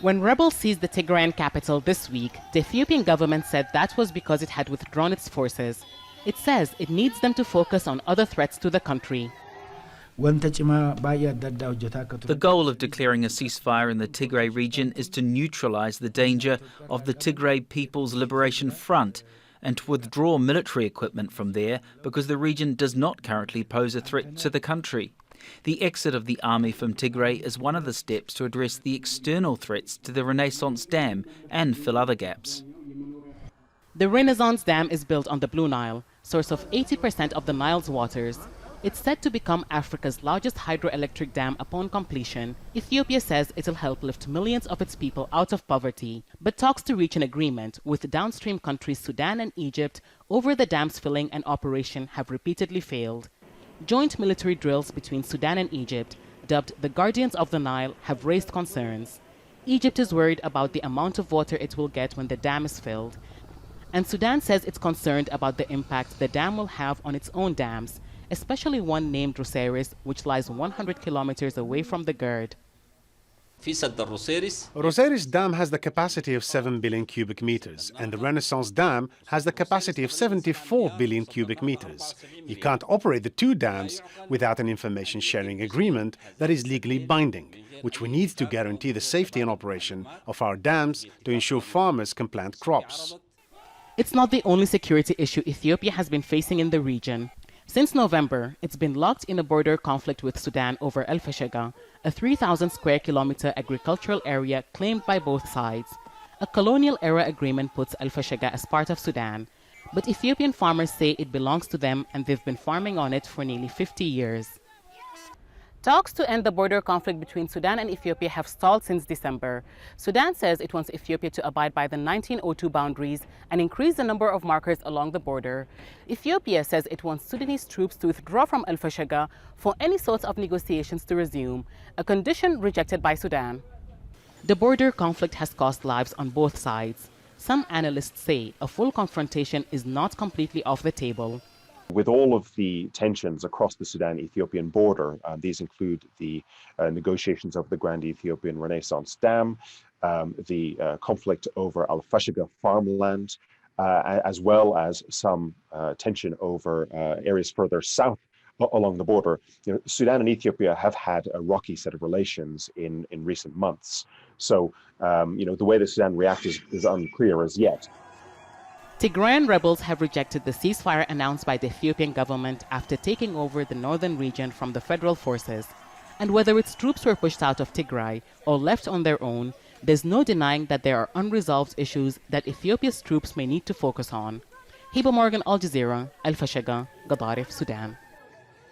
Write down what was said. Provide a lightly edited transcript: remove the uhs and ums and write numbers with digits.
When rebels seized the Tigrayan capital this week, the Ethiopian government said that was because it had withdrawn its forces. It says it needs them to focus on other threats to the country. The goal of declaring a ceasefire in the Tigray region is to neutralize the danger of the Tigray People's Liberation Front and to withdraw military equipment from there because the region does not currently pose a threat to the country. The exit of the army from Tigray is one of the steps to address the external threats to the Renaissance Dam and fill other gaps. The Renaissance Dam is built on the Blue Nile, source of 80% of the Nile's waters. It's set to become Africa's largest hydroelectric dam upon completion. Ethiopia says it'll help lift millions of its people out of poverty, but talks to reach an agreement with downstream countries Sudan and Egypt over the dam's filling and operation have repeatedly failed. Joint military drills between Sudan and Egypt, dubbed the Guardians of the Nile, have raised concerns. Egypt is worried about the amount of water it will get when the dam is filled. And Sudan says it's concerned about the impact the dam will have on its own dams, especially one named Roseris, which lies 100 kilometers away from the GERD. Roseris Dam has the capacity of 7 billion cubic meters, and the Renaissance Dam has the capacity of 74 billion cubic meters. You can't operate the two dams without an information sharing agreement that is legally binding, which we need to guarantee the safety and operation of our dams to ensure farmers can plant crops. It's not the only security issue Ethiopia has been facing in the region. Since November, it's been locked in a border conflict with Sudan over Al-Fashaga, a 3,000 square kilometer agricultural area claimed by both sides. A colonial-era agreement puts Al-Fashaga as part of Sudan, but Ethiopian farmers say it belongs to them and they've been farming on it for nearly 50 years. Talks to end the border conflict between Sudan and Ethiopia have stalled since December. Sudan says it wants Ethiopia to abide by the 1902 boundaries and increase the number of markers along the border. Ethiopia says it wants Sudanese troops to withdraw from Al-Fashaga for any sorts of negotiations to resume, a condition rejected by Sudan. The border conflict has cost lives on both sides. Some analysts say a full confrontation is not completely off the table. With all of the tensions across the Sudan-Ethiopian border, these include the negotiations over the Grand Ethiopian Renaissance Dam, the conflict over Al-Fashaga farmland, as well as some tension over areas further south along the border. Sudan and Ethiopia have had a rocky set of relations in recent months. So, the way that Sudan reacts is unclear as yet. Tigrayan rebels have rejected the ceasefire announced by the Ethiopian government after taking over the northern region from the federal forces. And whether its troops were pushed out of Tigray or left on their own, there's no denying that there are unresolved issues that Ethiopia's troops may need to focus on. Hiba, Al Jazeera, Al-Fashaga, Gadaref, Sudan.